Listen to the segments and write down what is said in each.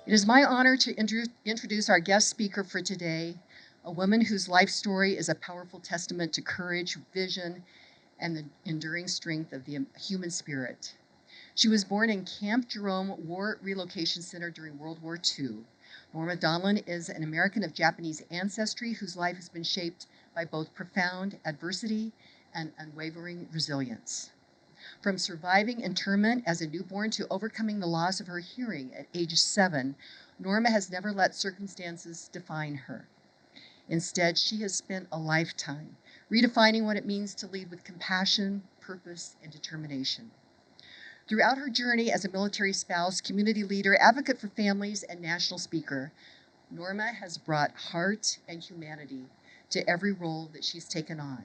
It is my honor to introduce our guest speaker for today, a woman whose life story is a powerful testament to courage, vision, and the enduring strength of the human spirit. She was born in Camp Jerome War Relocation Center during World War II. Norma Donlon is an American of Japanese ancestry whose life has been shaped by both profound adversity and unwavering resilience. From surviving internment as a newborn to overcoming the loss of her hearing at age 7, Norma has never let circumstances define her. Instead, she has spent a lifetime redefining what it means to lead with compassion, purpose, and determination. Throughout her journey as a military spouse, community leader, advocate for families, and national speaker, Norma has brought heart and humanity to every role that she's taken on,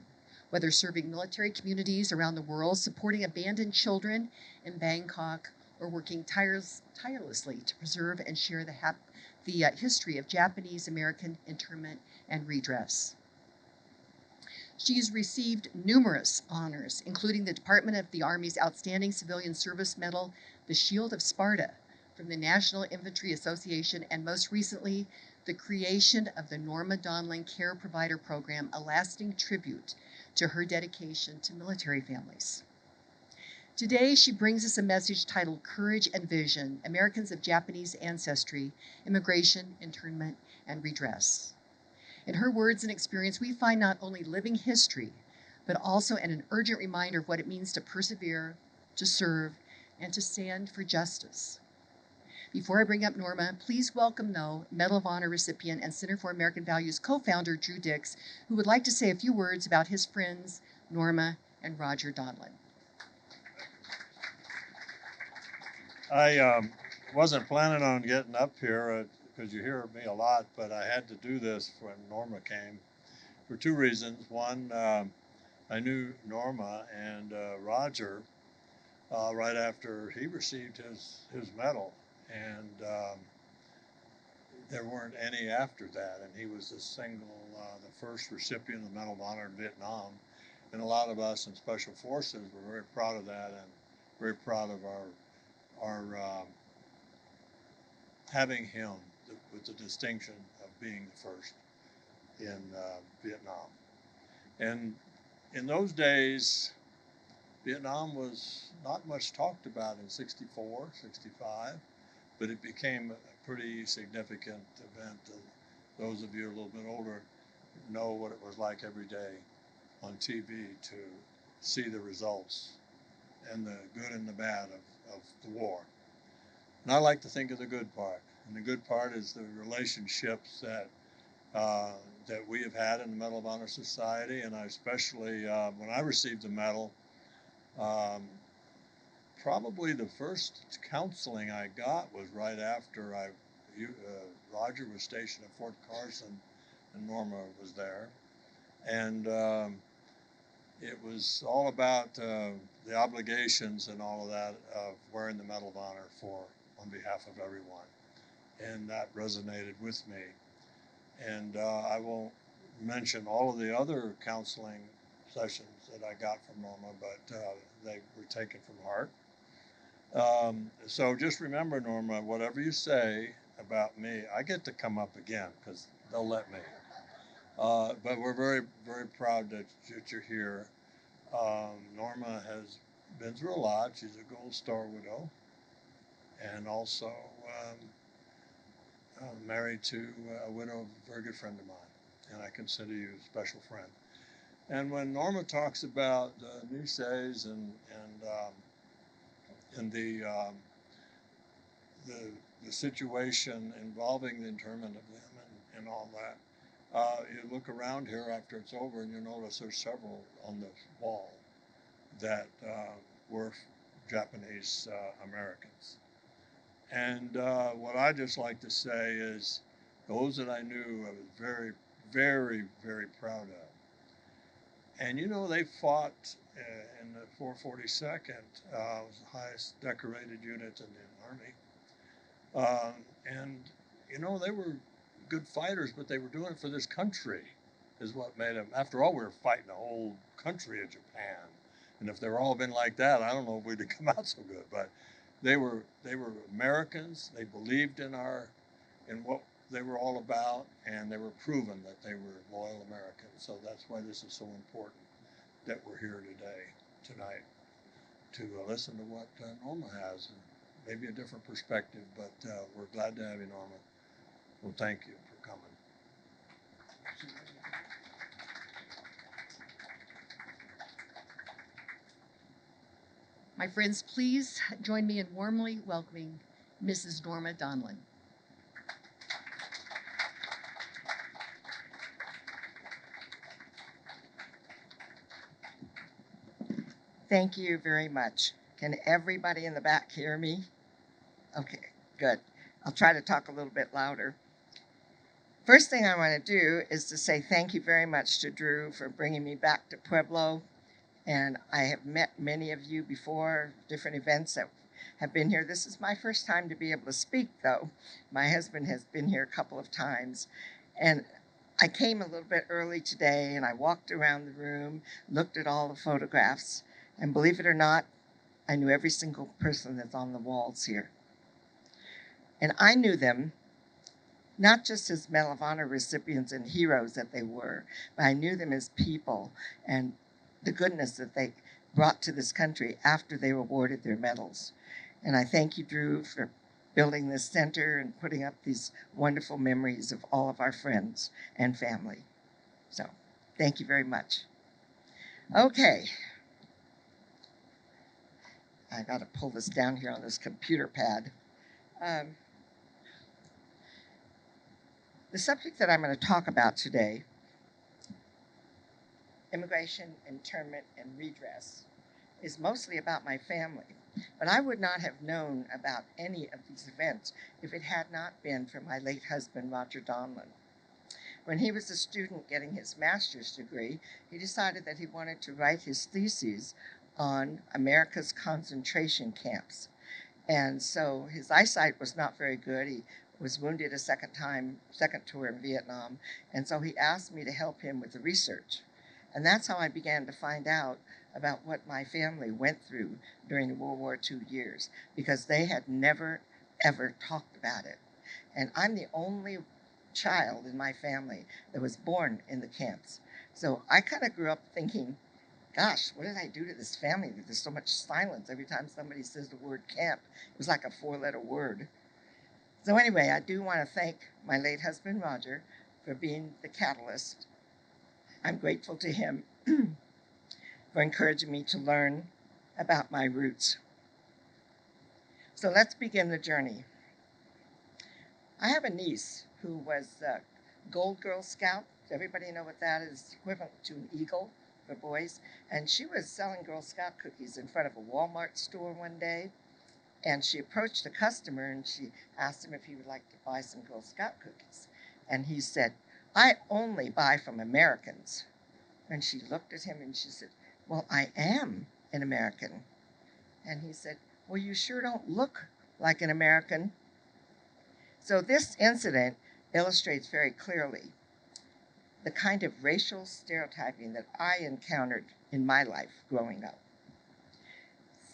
whether serving military communities around the world, supporting abandoned children in Bangkok, or working tirelessly to preserve and share the history of Japanese American internment and redress. She's received numerous honors, including the Department of the Army's Outstanding Civilian Service Medal, the Shield of Sparta from the National Infantry Association, and most recently, the creation of the Norma Donlon Care Provider Program, a lasting tribute to her dedication to military families. Today, she brings us a message titled Courage and Vision, Americans of Japanese Ancestry, Immigration, Internment, and Redress. In her words and experience, we find not only living history, but also an urgent reminder of what it means to persevere, to serve, and to stand for justice. Before I bring up Norma, please welcome, though, Medal of Honor recipient and Center for American Values co-founder Drew Dix, who would like to say a few words about his friends, Norma and Roger Donlon. I wasn't planning on getting up here because you hear me a lot, but I had to do this when Norma came for two reasons. One, I knew Norma and Roger right after he received his medal, and there weren't any after that, and he was the first recipient of the Medal of Honor in Vietnam, and a lot of us in Special Forces were very proud of that and very proud of our having him with the distinction of being the first in Vietnam. And in those days, Vietnam was not much talked about in 64, 65, but it became a pretty significant event. Those of you a little bit older know what it was like every day on TV to see the results and the good and the bad of the war. And I like to think of the good part. And the good part is the relationships that we have had in the Medal of Honor Society. And I especially, when I received the medal, probably the first counseling I got was right after Roger was stationed at Fort Carson and Norma was there. And it was all about the obligations and all of that of wearing the Medal of Honor on behalf of everyone. And that resonated with me. And I won't mention all of the other counseling sessions that I got from Norma, but they were taken from heart. So just remember, Norma, whatever you say about me, I get to come up again because they'll let me. But we're very, very proud that you're here. Norma has been through a lot. She's a Gold Star widow and also married to a widow of a very good friend of mine, and I consider you a special friend. And when Norma talks about Niseis and the situation involving the internment of them and all that, you look around here after it's over and you notice there's several on the wall that were Japanese Americans. And what I just like to say is those that I knew I was very, very, very proud of. And you know, they fought in the 442nd, was the highest decorated unit in the Army. And you know, they were good fighters, but they were doing it for this country is what made them. After all, we were fighting the whole country of Japan. And if they were all been like that, I don't know if we'd have come out so good. But They were Americans. They believed in what they were all about, and they were proven that they were loyal Americans. So that's why this is so important that we're here tonight, to listen to what Norma has, and maybe a different perspective. But we're glad to have you, Norma. Well, thank you for coming. My friends, please join me in warmly welcoming Mrs. Norma Donlon. Thank you very much. Can everybody in the back hear me? Okay, good. I'll try to talk a little bit louder. First thing I want to do is to say thank you very much to Drew for bringing me back to Pueblo. And I have met many of you before, different events that have been here. This is my first time to be able to speak, though. My husband has been here a couple of times. And I came a little bit early today, and I walked around the room, looked at all the photographs, and believe it or not, I knew every single person that's on the walls here. And I knew them not just as Medal of Honor recipients and heroes that they were, but I knew them as people and the goodness that they brought to this country after they were awarded their medals. And I thank you, Drew, for building this center and putting up these wonderful memories of all of our friends and family. So, thank you very much. Okay. I got to pull this down here on this computer pad. The subject that I'm going to talk about today, immigration, internment, and redress, is mostly about my family. But I would not have known about any of these events if it had not been for my late husband, Roger Donlon. When he was a student getting his master's degree, he decided that he wanted to write his thesis on America's concentration camps. And so his eyesight was not very good. He was wounded a second tour in Vietnam. And so he asked me to help him with the research. And that's how I began to find out about what my family went through during the World War II years, because they had never, ever talked about it. And I'm the only child in my family that was born in the camps. So I kind of grew up thinking, gosh, what did I do to this family that there's so much silence every time somebody says the word camp? It was like a four-letter word. So anyway, I do want to thank my late husband, Roger, for being the catalyst. I'm grateful to him for encouraging me to learn about my roots. So let's begin the journey. I have a niece who was a Gold Girl Scout. Does everybody know what that is? Equivalent to an eagle for boys. And she was selling Girl Scout cookies in front of a Walmart store one day. And she approached a customer and she asked him if he would like to buy some Girl Scout cookies. And he said, "I only buy from Americans." And she looked at him and she said, "Well, I am an American." And he said, "Well, you sure don't look like an American." So this incident illustrates very clearly the kind of racial stereotyping that I encountered in my life growing up.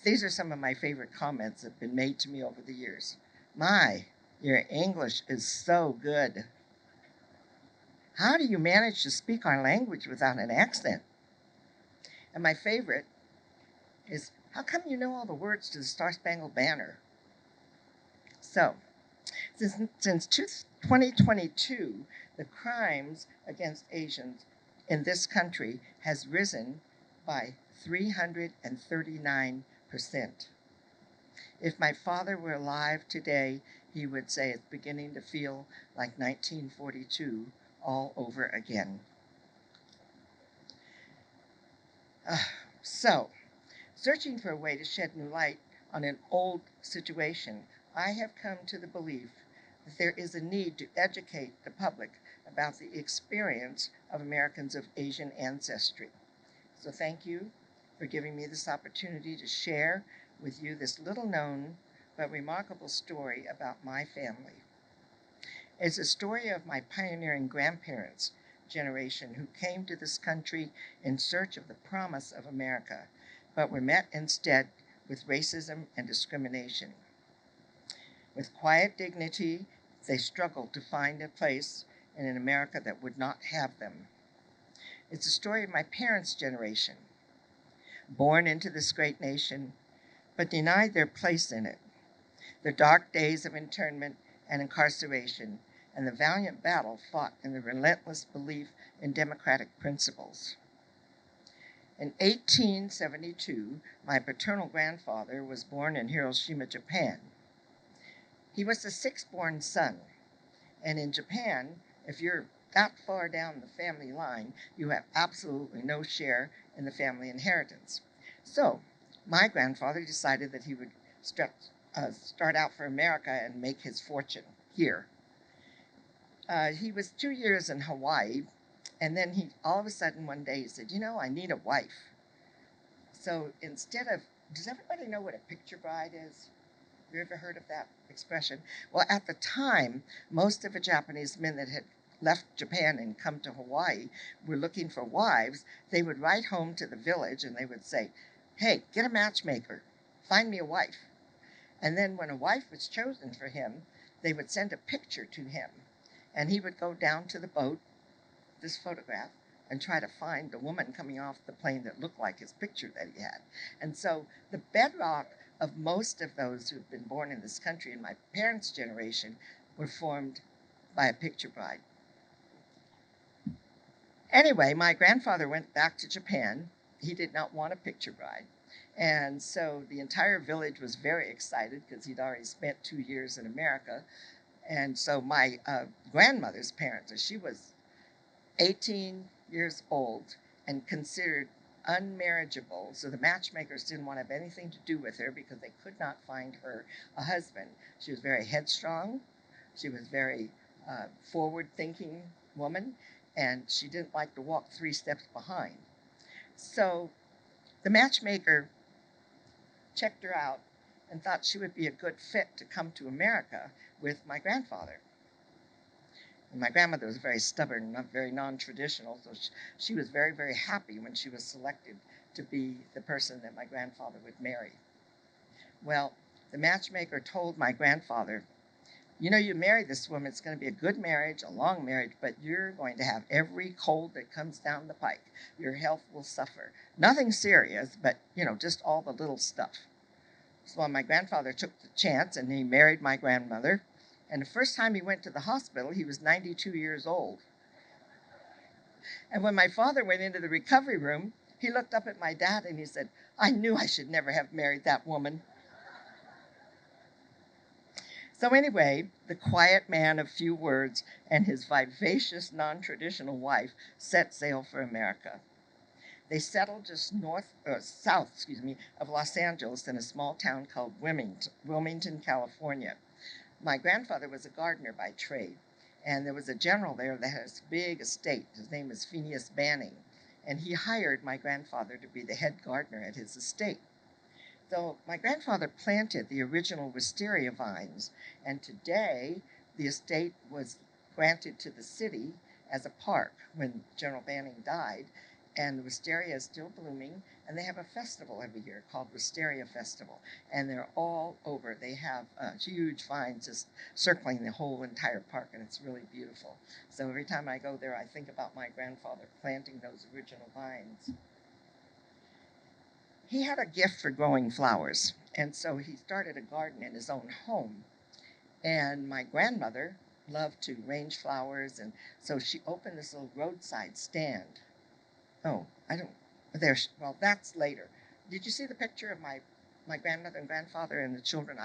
These are some of my favorite comments that have been made to me over the years. "My, your English is so good. How do you manage to speak our language without an accent?" And my favorite is, "How come you know all the words to the Star-Spangled Banner?" So, since 2022, the crimes against Asians in this country has risen by 339%. If my father were alive today, he would say it's beginning to feel like 1942 all over again. So, searching for a way to shed new light on an old situation, I have come to the belief that there is a need to educate the public about the experience of Americans of Asian ancestry. So thank you for giving me this opportunity to share with you this little known but remarkable story about my family. It's a story of my pioneering grandparents' generation who came to this country in search of the promise of America, but were met instead with racism and discrimination. With quiet dignity, they struggled to find a place in an America that would not have them. It's a story of my parents' generation, born into this great nation, but denied their place in it. The dark days of internment and incarceration, and the valiant battle fought in the relentless belief in democratic principles. In 1872, my paternal grandfather was born in Hiroshima, Japan. He was the sixth-born son, and in Japan, if you're that far down the family line, you have absolutely no share in the family inheritance. So, my grandfather decided that he would start out for America and make his fortune here. He was 2 years in Hawaii, and then he all of a sudden one day he said, I need a wife. So instead of, does everybody know what a picture bride is? Have you ever heard of that expression? Well, at the time, most of the Japanese men that had left Japan and come to Hawaii were looking for wives. They would write home to the village and they would say, hey, get a matchmaker, find me a wife. And then when a wife was chosen for him, they would send a picture to him. And he would go down to the boat, this photograph, and try to find the woman coming off the plane that looked like his picture that he had. And so the bedrock of most of those who've been born in this country in my parents' generation were formed by a picture bride. Anyway, my grandfather went back to Japan. He did not want a picture bride. And so the entire village was very excited because he'd already spent 2 years in America. And so my grandmother's parents, she was 18 years old and considered unmarriageable. So the matchmakers didn't want to have anything to do with her because they could not find her a husband. She was very headstrong. She was very forward-thinking woman, and she didn't like to walk 3 steps behind. So the matchmaker checked her out and thought she would be a good fit to come to America with my grandfather. And my grandmother was very stubborn, very non-traditional, so she was very, very happy when she was selected to be the person that my grandfather would marry. Well, the matchmaker told my grandfather, you marry this woman, it's going to be a good marriage, a long marriage, but you're going to have every cold that comes down the pike. Your health will suffer. Nothing serious, but, just all the little stuff. So my grandfather took the chance and he married my grandmother. And the first time he went to the hospital, he was 92 years old. And when my father went into the recovery room, he looked up at my dad and he said, I knew I should never have married that woman. So anyway, the quiet man of few words and his vivacious, non-traditional wife set sail for America. They settled just south of Los Angeles in a small town called Wilmington, California. My grandfather was a gardener by trade, and there was a general there that had a big estate. His name is Phineas Banning, and he hired my grandfather to be the head gardener at his estate. So my grandfather planted the original wisteria vines, and today the estate was granted to the city as a park when General Banning died, and the wisteria is still blooming, and they have a festival every year called Wisteria Festival, and they're all over. They have huge vines just circling the whole entire park, and it's really beautiful. So every time I go there, I think about my grandfather planting those original vines. He had a gift for growing flowers, and so he started a garden in his own home. And my grandmother loved to arrange flowers, and so she opened this little roadside stand. Oh, that's later. Did you see the picture of my grandmother and grandfather and the children?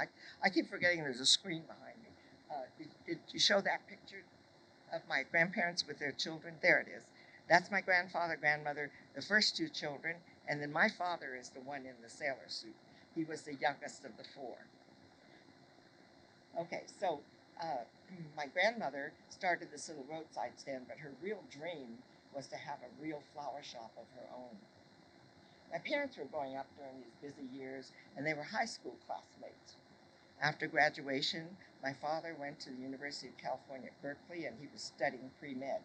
I keep forgetting there's a screen behind me. Did you show that picture of my grandparents with their children? There it is. That's my grandfather, grandmother, the first 2 children, and then my father is the one in the sailor suit. He was the youngest of the 4. Okay, so my grandmother started this little roadside stand, but her real dream was to have a real flower shop of her own. My parents were growing up during these busy years, and they were high school classmates. After graduation, my father went to the University of California at Berkeley, and he was studying pre-med.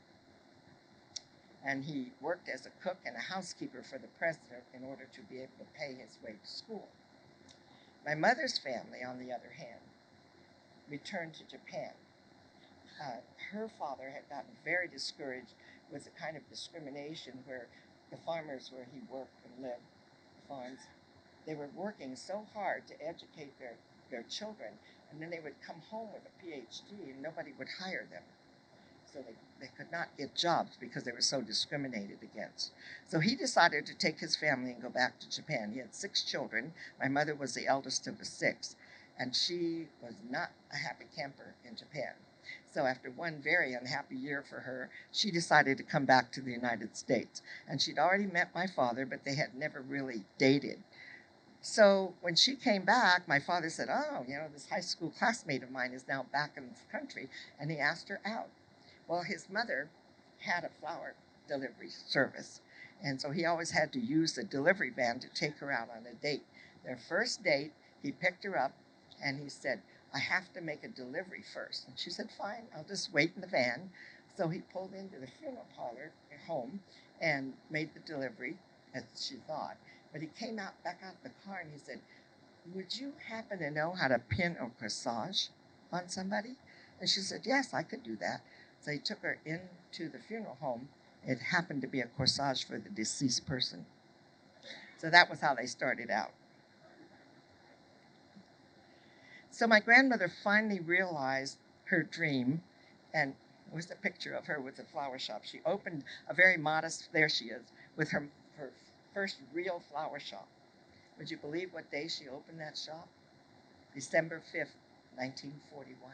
And he worked as a cook and a housekeeper for the president in order to be able to pay his way to school. My mother's family, on the other hand, returned to Japan. Her father had gotten very discouraged with the kind of discrimination where the farmers where he worked and lived, the farms, they were working so hard to educate their children, and then they would come home with a PhD and nobody would hire them. So they could not get jobs because they were so discriminated against. So he decided to take his family and go back to Japan. He had 6 children. My mother was the eldest of the 6, and she was not a happy camper in Japan. So after one very unhappy year for her, she decided to come back to the United States. And she'd already met my father, but they had never really dated. So when she came back, my father said, oh, this high school classmate of mine is now back in this country, and he asked her out. Well, his mother had a flower delivery service, and so he always had to use the delivery van to take her out on a date. Their first date, he picked her up, and he said, I have to make a delivery first. And she said, fine, I'll just wait in the van. So he pulled into the funeral parlor at home and made the delivery, as she thought. But he came back out the car, and he said, would you happen to know how to pin a corsage on somebody? And she said, yes, I could do that. So he took her into the funeral home. It happened to be a corsage for the deceased person. So that was how they started out. So my grandmother finally realized her dream, and was a picture of her with the flower shop. She opened a very modest, there she is, with her first real flower shop. Would you believe what day she opened that shop? December 5th, 1941.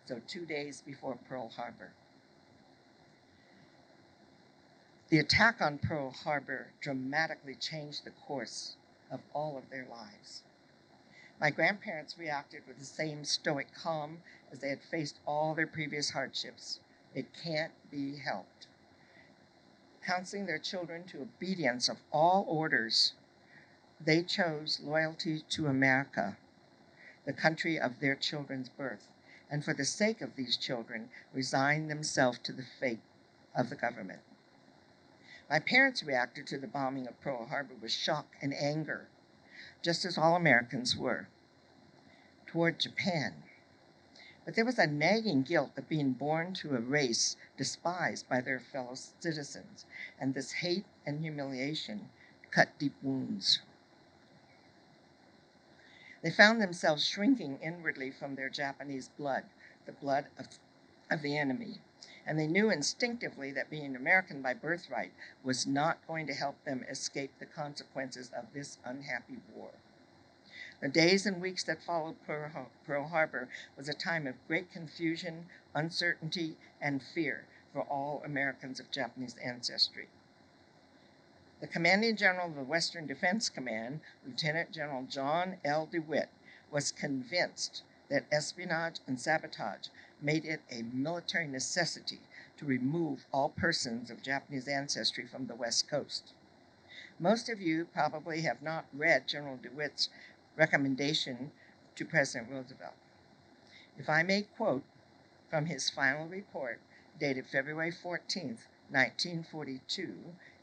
So 2 days before Pearl Harbor. The attack on Pearl Harbor dramatically changed the course of all of their lives. My grandparents reacted with the same stoic calm as they had faced all their previous hardships. It can't be helped. Counseling their children to obedience of all orders, they chose loyalty to America, the country of their children's birth, and for the sake of these children, resigned themselves to the fate of the government. My parents reacted to the bombing of Pearl Harbor with shock and anger, just as all Americans were, toward Japan. But there was a nagging guilt of being born to a race despised by their fellow citizens, and this hate and humiliation cut deep wounds. They found themselves shrinking inwardly from their Japanese blood, the blood of the enemy. And they knew instinctively that being American by birthright was not going to help them escape the consequences of this unhappy war. The days and weeks that followed Pearl Harbor was a time of great confusion, uncertainty, and fear for all Americans of Japanese ancestry. The commanding general of the Western Defense Command, Lieutenant General John L. DeWitt, was convinced that espionage and sabotage made it a military necessity to remove all persons of Japanese ancestry from the West Coast. Most of you probably have not read General DeWitt's recommendation to President Roosevelt. If I may quote from his final report, dated February 14th, 1942,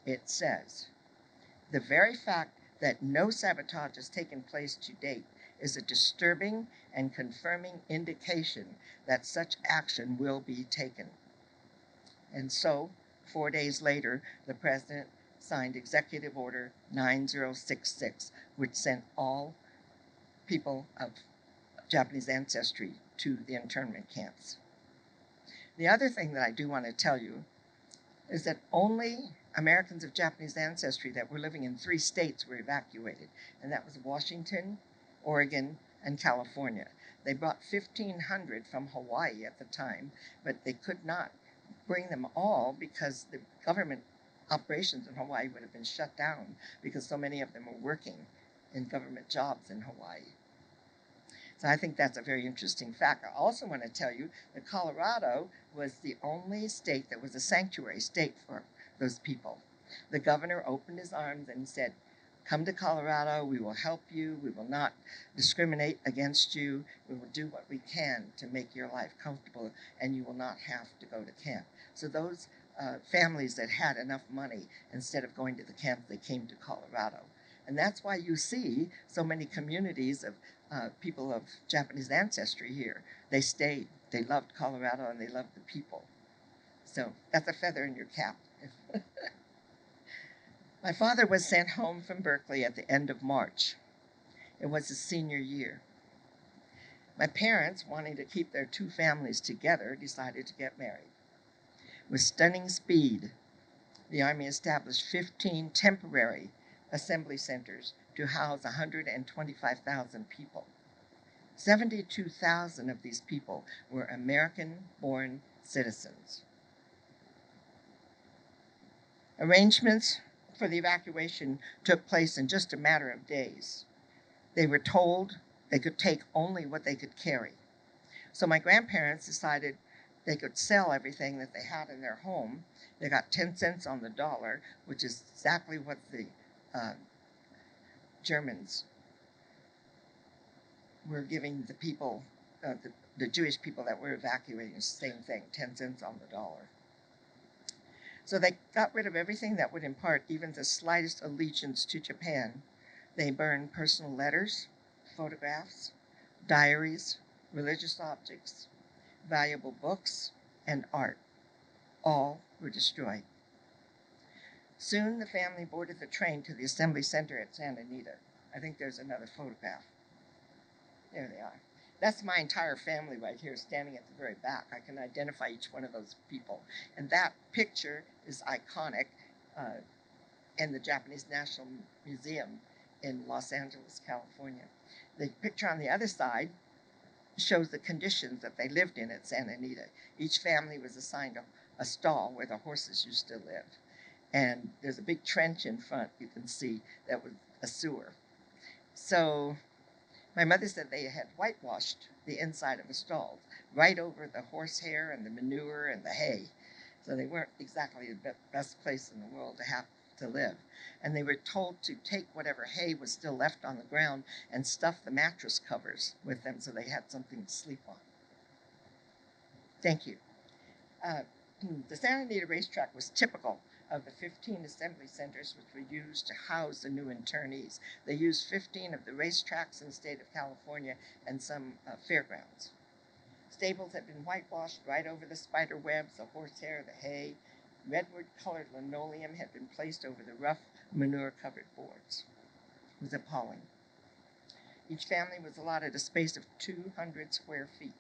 it says, the very fact that no sabotage has taken place to date is a disturbing and confirming indication that such action will be taken. And so, 4 days later, the President signed Executive Order 9066, which sent all people of Japanese ancestry to the internment camps. The other thing that I do want to tell you is that only Americans of Japanese ancestry that were living in 3 states were evacuated, and that was Washington, Oregon, and California. They brought 1,500 from Hawaii at the time, but they could not bring them all because the government operations in Hawaii would have been shut down because so many of them were working in government jobs in Hawaii. So I think that's a very interesting fact. I also want to tell you that Colorado was the only state that was a sanctuary state for those people. The governor opened his arms and said, come to Colorado, we will help you, we will not discriminate against you, we will do what we can to make your life comfortable, and you will not have to go to camp. So those families that had enough money, instead of going to the camp, they came to Colorado. And that's why you see so many communities of people of Japanese ancestry here. They stayed, they loved Colorado, and they loved the people. So that's a feather in your cap. My father was sent home from Berkeley at the end of March. It was his senior year. My parents, wanting to keep their two families together, decided to get married. With stunning speed, the Army established 15 temporary assembly centers to house 125,000 people. 72,000 of these people were American-born citizens. Arrangements for the evacuation took place in just a matter of days. They were told they could take only what they could carry. So my grandparents decided they could sell everything that they had in their home. They got 10 cents on the dollar, which is exactly what the Germans were giving the people, the Jewish people that were evacuating, the same thing, 10 cents on the dollar. So they got rid of everything that would impart even the slightest allegiance to Japan. They burned personal letters, photographs, diaries, religious objects, valuable books, and art. All were destroyed. Soon the family boarded the train to the assembly center at Santa Anita. I think there's another photograph. There they are. That's my entire family right here standing at the very back. I can identify each one of those people. And that picture is iconic in the Japanese National Museum in Los Angeles, California. The picture on the other side shows the conditions that they lived in at Santa Anita. Each family was assigned a stall where the horses used to live. And there's a big trench in front, you can see, that was a sewer. So my mother said they had whitewashed the inside of the stalls right over the horsehair and the manure and the hay. So they weren't exactly the best place in the world to have to live. And they were told to take whatever hay was still left on the ground and stuff the mattress covers with them so they had something to sleep on. Thank you. The Santa Anita racetrack was typical of the 15 assembly centers which were used to house the new internees. They used 15 of the racetracks in the state of California and some fairgrounds. Stables had been whitewashed right over the spider webs, the horsehair, the hay. Redwood-colored linoleum had been placed over the rough, manure-covered boards. It was appalling. Each family was allotted a space of 200 square feet.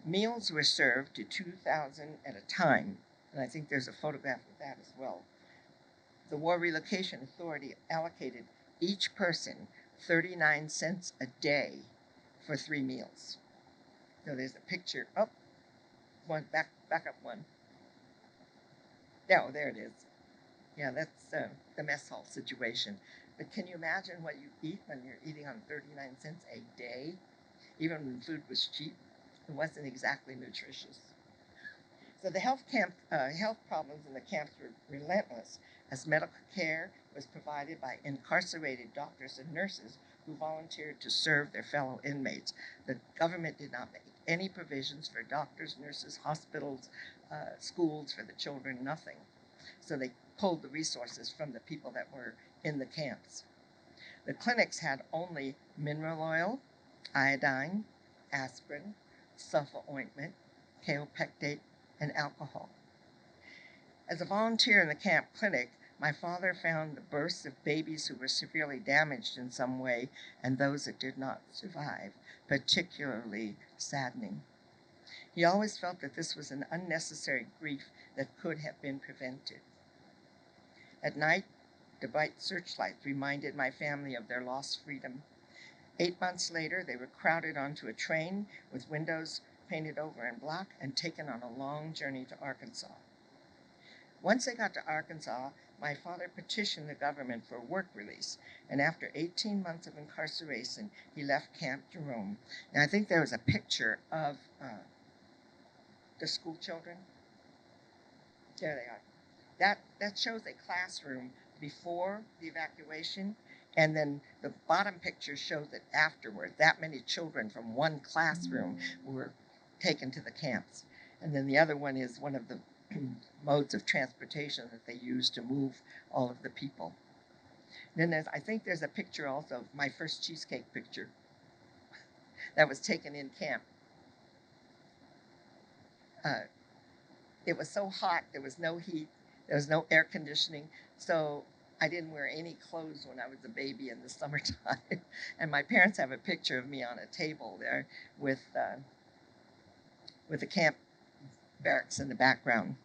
Meals were served to 2,000 at a time, and I think there's a photograph of that as well. The War Relocation Authority allocated each person 39 cents a day for 3 meals. So there's a picture. Oh, one back up one. Oh, there it is. Yeah, that's the mess hall situation. But can you imagine what you eat when you're eating on 39 cents a day? Even when food was cheap, it wasn't exactly nutritious. So the health problems in the camps were relentless, as medical care was provided by incarcerated doctors and nurses who volunteered to serve their fellow inmates. The government did not make any provisions for doctors, nurses, hospitals, schools for the children, nothing. So they pulled the resources from the people that were in the camps. The clinics had only mineral oil, iodine, aspirin, sulfa ointment, kaopectate, and alcohol. As a volunteer in the camp clinic, my father found the births of babies who were severely damaged in some way and those that did not survive particularly saddening. He always felt that this was an unnecessary grief that could have been prevented. At night, the bright searchlights reminded my family of their lost freedom. 8 months later, they were crowded onto a train with windows painted over in black and taken on a long journey to Arkansas. Once they got to Arkansas, my father petitioned the government for work release, and after 18 months of incarceration, he left Camp Jerome. And I think there was a picture of the school children. There they are. That shows a classroom before the evacuation, and then the bottom picture shows it afterward. That many children from one classroom were taken to the camps. And then the other one is one of the modes of transportation that they used to move all of the people. Then I think there's a picture also of my first cheesecake picture that was taken in camp. Uh, it was so hot, there was no heat, there was no air conditioning, so I didn't wear any clothes when I was a baby in the summertime. And my parents have a picture of me on a table there with the camp barracks in the background.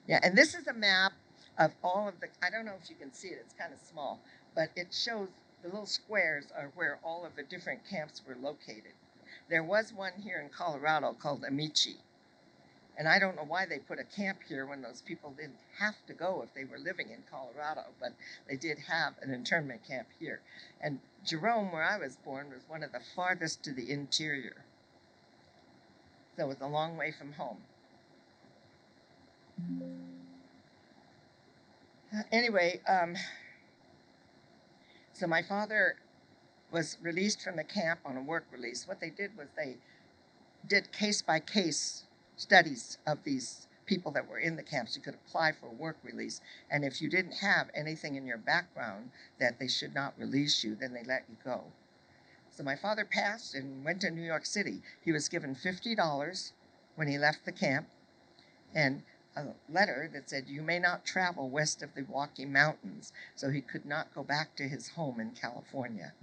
Yeah, and this is a map of all of the, I don't know if you can see it, it's kind of small, but it shows the little squares are where all of the different camps were located. There was one here in Colorado called Amici. And I don't know why they put a camp here when those people didn't have to go if they were living in Colorado, but they did have an internment camp here. And Jerome, where I was born, was one of the farthest to the interior. So it was a long way from home. Anyway, so my father was released from the camp on a work release. What they did was they did case-by-case studies of these people that were in the camps. You could apply for a work release, and if you didn't have anything in your background that they should not release you, then they let you go. So my father passed and went to New York City. He was given $50 when he left the camp, and a letter that said, "You may not travel west of the Rocky Mountains," so he could not go back to his home in California.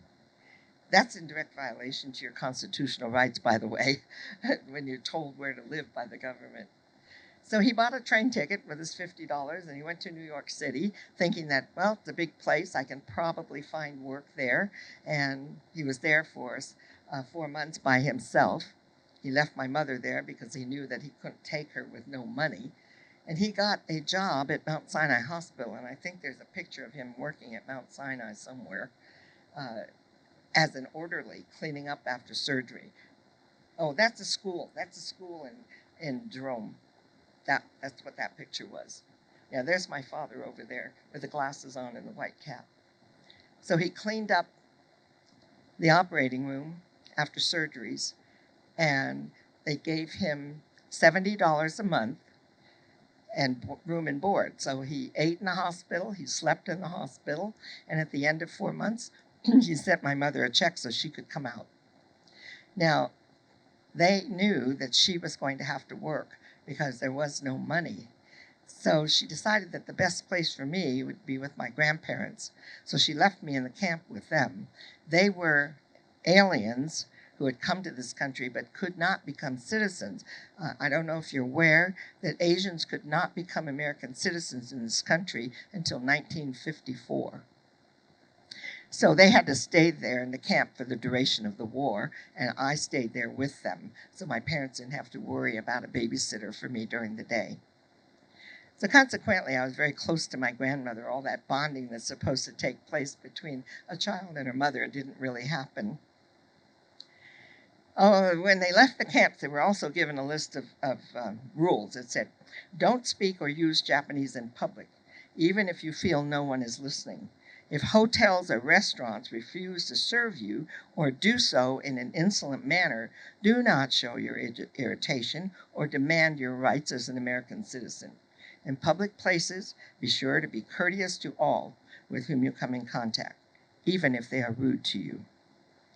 That's in direct violation to your constitutional rights, by the way, when you're told where to live by the government. So he bought a train ticket with his $50 and he went to New York City thinking that, well, it's a big place. I can probably find work there. And he was there for 4 months by himself. He left my mother there because he knew that he couldn't take her with no money. And he got a job at Mount Sinai Hospital. And I think there's a picture of him working at Mount Sinai somewhere. As an orderly, cleaning up after surgery. Oh, that's a school. That's a school in Jerome. That's what that picture was. Yeah, there's my father over there with the glasses on and the white cap. So he cleaned up the operating room after surgeries, and they gave him $70 a month and room and board. So he ate in the hospital, he slept in the hospital, and at the end of 4 months, he sent my mother a check so she could come out. Now, they knew that she was going to have to work because there was no money. So she decided that the best place for me would be with my grandparents. So she left me in the camp with them. They were aliens who had come to this country but could not become citizens. I don't know if you're aware that Asians could not become American citizens in this country until 1954. So they had to stay there in the camp for the duration of the war, and I stayed there with them. So my parents didn't have to worry about a babysitter for me during the day. So consequently, I was very close to my grandmother. All that bonding that's supposed to take place between a child and her mother didn't really happen. Oh, when they left the camps, they were also given a list of rules. It said, don't speak or use Japanese in public, even if you feel no one is listening. If hotels or restaurants refuse to serve you or do so in an insolent manner, do not show your irritation or demand your rights as an American citizen. In public places, be sure to be courteous to all with whom you come in contact, even if they are rude to you.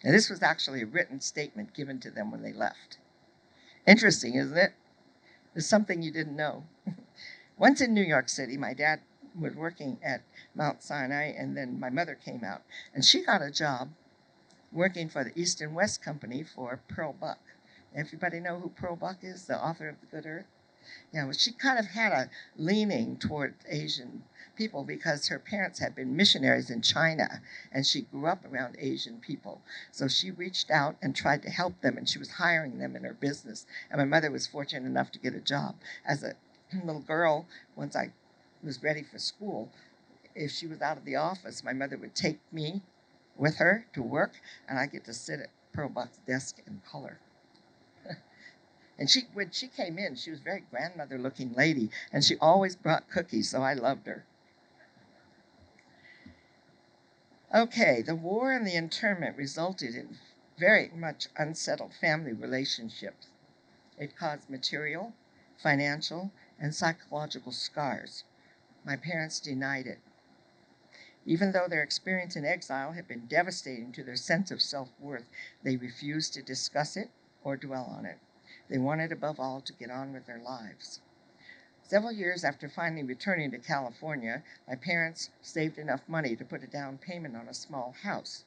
Now, this was actually a written statement given to them when they left. Interesting, isn't it? There's something you didn't know. Once in New York City, my dad was working at Mount Sinai, and then my mother came out, and she got a job working for the East and West Company for Pearl Buck. Everybody know who Pearl Buck is, the author of The Good Earth? Yeah, well, she kind of had a leaning toward Asian people because her parents had been missionaries in China, and she grew up around Asian people. So she reached out and tried to help them, and she was hiring them in her business. And my mother was fortunate enough to get a job. As a little girl, once I was ready for school, if she was out of the office, my mother would take me with her to work, and I get to sit at Pearl Buck's desk and color. And when she came in, she was a very grandmother-looking lady, and she always brought cookies, so I loved her. Okay, the war and the internment resulted in very much unsettled family relationships. It caused material, financial, and psychological scars. My parents denied it. Even though their experience in exile had been devastating to their sense of self-worth, they refused to discuss it or dwell on it. They wanted, above all, to get on with their lives. Several years after finally returning to California, my parents saved enough money to put a down payment on a small house.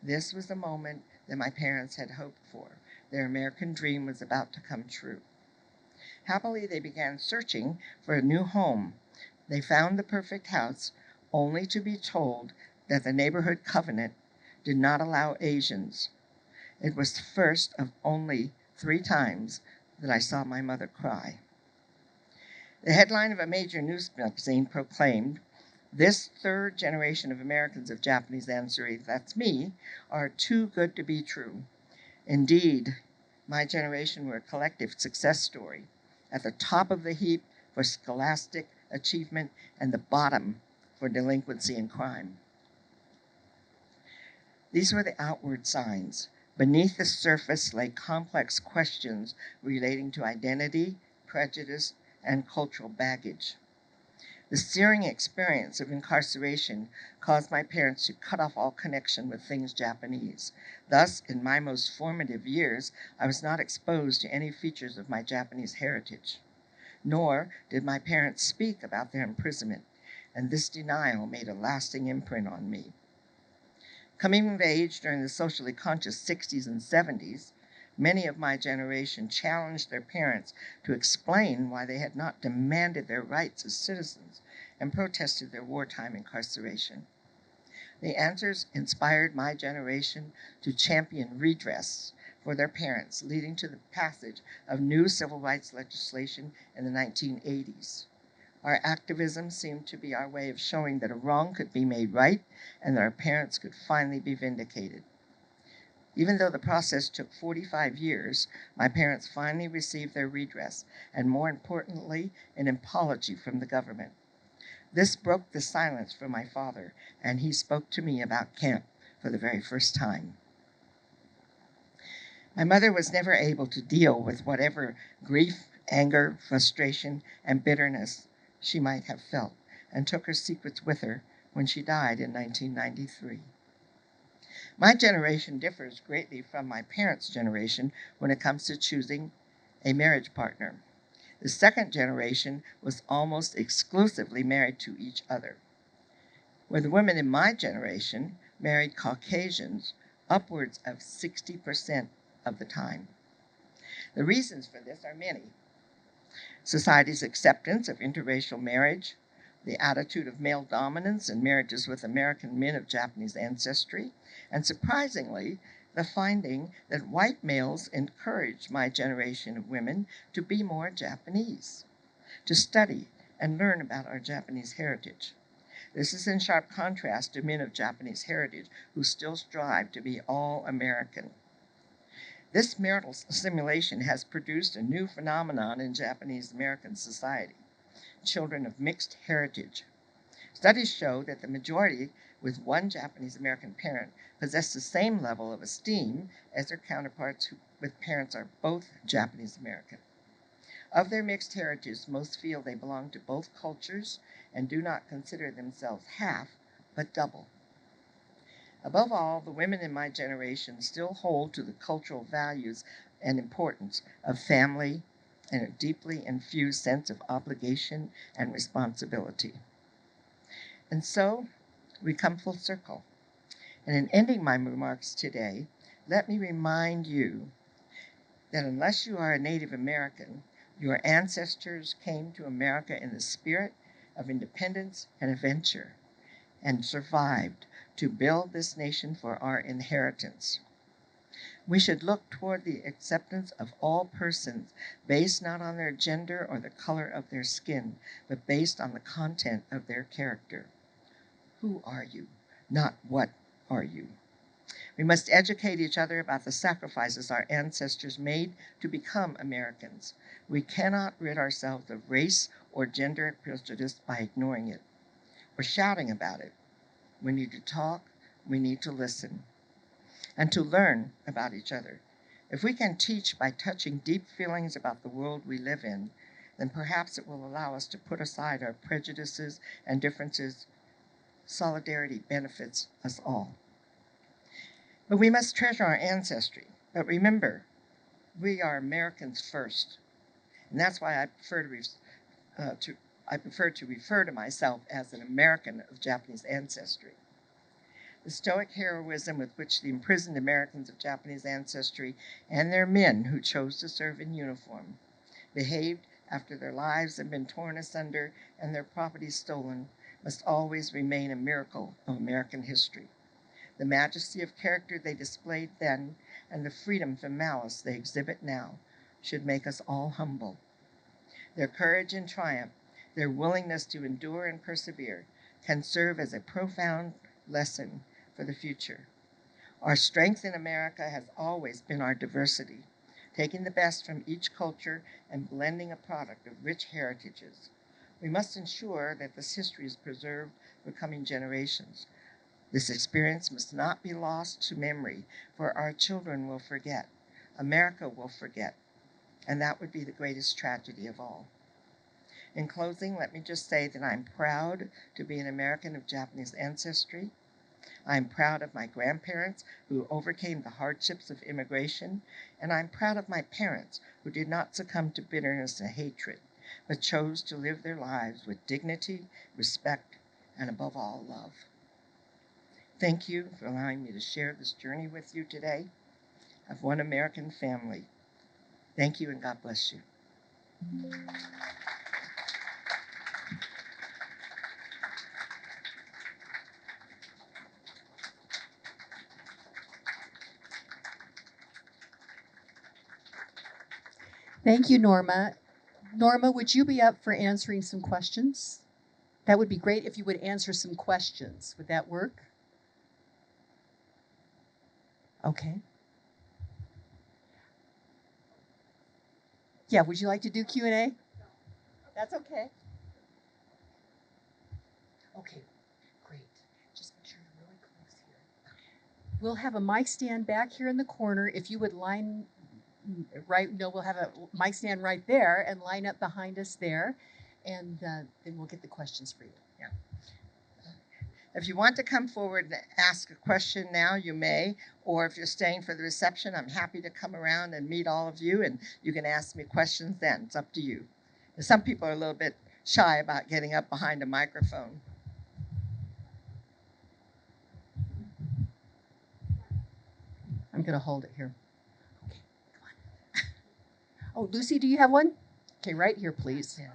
This was the moment that my parents had hoped for. Their American dream was about to come true. Happily, they began searching for a new home. They found the perfect house, only to be told that the neighborhood covenant did not allow Asians. It was the first of only 3 times that I saw my mother cry. The headline of a major news magazine proclaimed, "This third generation of Americans of Japanese ancestry, that's me, are too good to be true." Indeed, my generation were a collective success story, at the top of the heap for scholastic achievement and the bottom for delinquency and crime. These were the outward signs. Beneath the surface lay complex questions relating to identity, prejudice, and cultural baggage. The searing experience of incarceration caused my parents to cut off all connection with things Japanese. Thus, in my most formative years, I was not exposed to any features of my Japanese heritage. Nor did my parents speak about their imprisonment, and this denial made a lasting imprint on me. Coming of age during the socially conscious 60s and 70s, many of my generation challenged their parents to explain why they had not demanded their rights as citizens and protested their wartime incarceration. The answers inspired my generation to champion redress for their parents, leading to the passage of new civil rights legislation in the 1980s. Our activism seemed to be our way of showing that a wrong could be made right and that our parents could finally be vindicated. Even though the process took 45 years, my parents finally received their redress, and more importantly, an apology from the government. This broke the silence from my father, and he spoke to me about camp for the very first time. My mother was never able to deal with whatever grief, anger, frustration, and bitterness she might have felt, and took her secrets with her when she died in 1993. My generation differs greatly from my parents' generation when it comes to choosing a marriage partner. The second generation was almost exclusively married to each other, where the women in my generation married Caucasians upwards of 60% of the time. The reasons for this are many. Society's acceptance of interracial marriage, the attitude of male dominance in marriages with American men of Japanese ancestry, and surprisingly, the finding that white males encouraged my generation of women to be more Japanese, to study and learn about our Japanese heritage. This is in sharp contrast to men of Japanese heritage who still strive to be all American. This marital assimilation has produced a new phenomenon in Japanese American society: children of mixed heritage. Studies show that the majority with one Japanese American parent possess the same level of esteem as their counterparts with parents are both Japanese American. Of their mixed heritage, most feel they belong to both cultures and do not consider themselves half, but double. Above all, the women in my generation still hold to the cultural values and importance of family and a deeply infused sense of obligation and responsibility. And so we come full circle. And in ending my remarks today, let me remind you that unless you are a Native American, your ancestors came to America in the spirit of independence and adventure and survived to build this nation for our inheritance. We should look toward the acceptance of all persons based not on their gender or the color of their skin, but based on the content of their character. Who are you? Not what are you? We must educate each other about the sacrifices our ancestors made to become Americans. We cannot rid ourselves of race or gender prejudice by ignoring it or shouting about it. We need to talk, we need to listen, and to learn about each other. If we can teach by touching deep feelings about the world we live in, then perhaps it will allow us to put aside our prejudices and differences. Solidarity benefits us all. But we must treasure our ancestry. But remember, we are Americans first. And that's why I prefer to refer to myself as an American of Japanese ancestry. The stoic heroism with which the imprisoned Americans of Japanese ancestry and their men who chose to serve in uniform behaved after their lives had been torn asunder and their property stolen must always remain a miracle of American history. The majesty of character they displayed then and the freedom from malice they exhibit now should make us all humble. Their courage and triumph, their willingness to endure and persevere, can serve as a profound lesson for the future. Our strength in America has always been our diversity, taking the best from each culture and blending a product of rich heritages. We must ensure that this history is preserved for coming generations. This experience must not be lost to memory, for our children will forget. America will forget, and that would be the greatest tragedy of all. In closing, let me just say that I'm proud to be an American of Japanese ancestry. I'm proud of my grandparents who overcame the hardships of immigration, and I'm proud of my parents who did not succumb to bitterness and hatred, but chose to live their lives with dignity, respect, and above all, love. Thank you for allowing me to share this journey with you today of one American family. Thank you, and God bless you. Thank you, Norma. Norma, would you be up for answering some questions? That would be great if you would answer some questions. Would that work? Okay. Yeah, would you like to do Q&A? That's okay. Okay, great. Just make sure you're really close here. We'll have a mic stand back here in the corner. If you would line we'll have a mic stand right there and line up behind us there, and then we'll get the questions for you. Yeah. If you want to come forward and ask a question now, you may, or if you're staying for the reception, I'm happy to come around and meet all of you, and you can ask me questions then. It's up to you. And some people are a little bit shy about getting up behind a microphone. I'm going to hold it here. Okay, come on. Oh, Lucy, do you have one? Okay, right here, please. Yeah.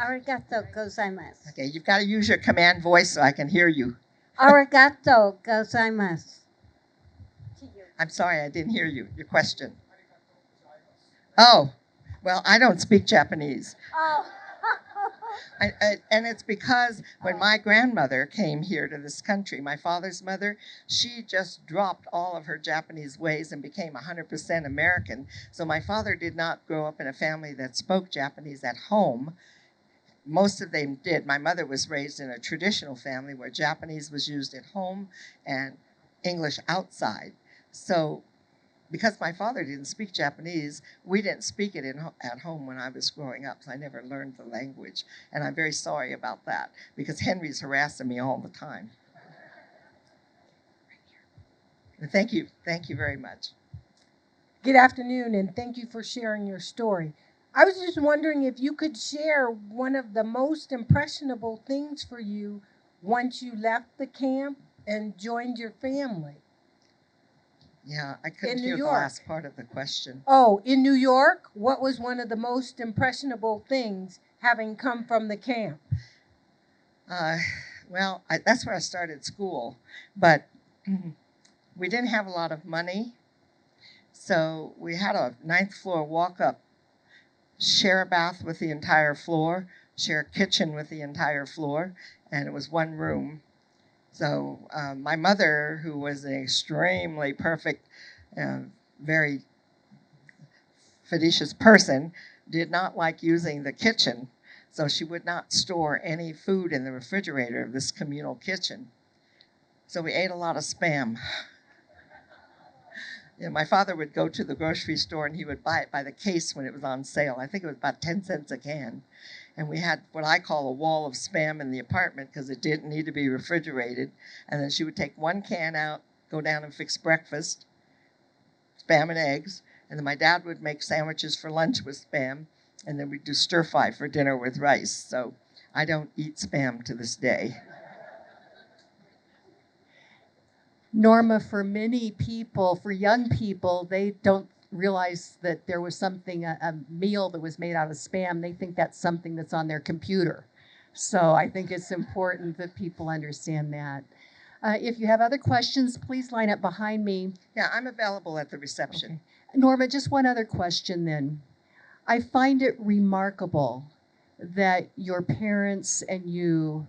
Arigato gozaimasu. Okay, you've got to use your command voice so I can hear you. Arigato gozaimasu. I'm sorry, I didn't hear you. Your question. Oh, well, I don't speak Japanese. Oh. And it's because when my grandmother came here to this country, my father's mother, she just dropped all of her Japanese ways and became 100% American. So my father did not grow up in a family that spoke Japanese at home. Most of them did. My mother was raised in a traditional family where Japanese was used at home and English outside. So because my father didn't speak Japanese, we didn't speak it at home when I was growing up, so I never learned the language. And I'm very sorry about that, because Henry's harassing me all the time. Thank you very much. Good afternoon, and thank you for sharing your story. I was just wondering if you could share one of the most impressionable things for you once you left the camp and joined your family. Yeah, I couldn't In New hear the York. last part of the question. Oh, in New York, what was one of the most impressionable things having come from the camp? Well, that's where I started school, but we didn't have a lot of money, so we had a 9th floor walk-up, share a bath with the entire floor, share a kitchen with the entire floor, and it was one room. So my mother, who was an extremely perfect, very fiducious person, did not like using the kitchen. So she would not store any food in the refrigerator of this communal kitchen. So we ate a lot of Spam. Yeah, my father would go to the grocery store and he would buy it by the case when it was on sale. I think it was about 10 cents a can. And we had what I call a wall of Spam in the apartment because it didn't need to be refrigerated. And then she would take one can out, go down and fix breakfast, Spam and eggs. And then my dad would make sandwiches for lunch with Spam. And then we'd do stir fry for dinner with rice. So I don't eat Spam to this day. Norma, for many people, for young people, they don't realize that there was something, a meal that was made out of Spam. They think that's something that's on their computer. So I think it's important that people understand that. If you have other questions, please line up behind me. Yeah, I'm available at the reception. Okay. Norma, just one other question then. I find it remarkable that your parents and you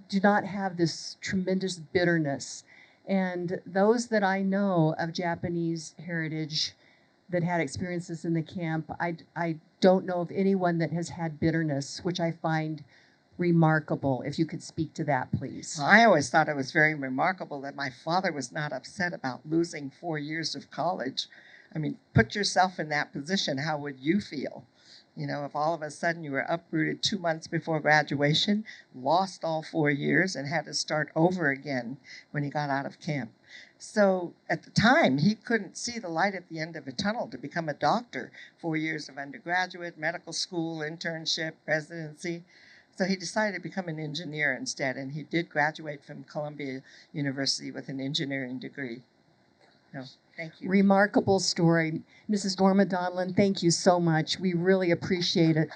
do not have this tremendous bitterness. And those that I know of Japanese heritage that had experiences in the camp, I don't know of anyone that has had bitterness, which I find remarkable. If you could speak to that, please. I always thought it was very remarkable that my father was not upset about losing 4 years of college. I mean, put yourself in that position. How would you feel? You know, if all of a sudden you were uprooted 2 months before graduation, lost all 4 years, and had to start over again when he got out of camp. So at the time, he couldn't see the light at the end of a tunnel to become a doctor. 4 years of undergraduate, medical school, internship, residency. So he decided to become an engineer instead, and he did graduate from Columbia University with an engineering degree. No. Thank you. Remarkable story. Mrs. Norma Donlon, thank you so much. We really appreciate it.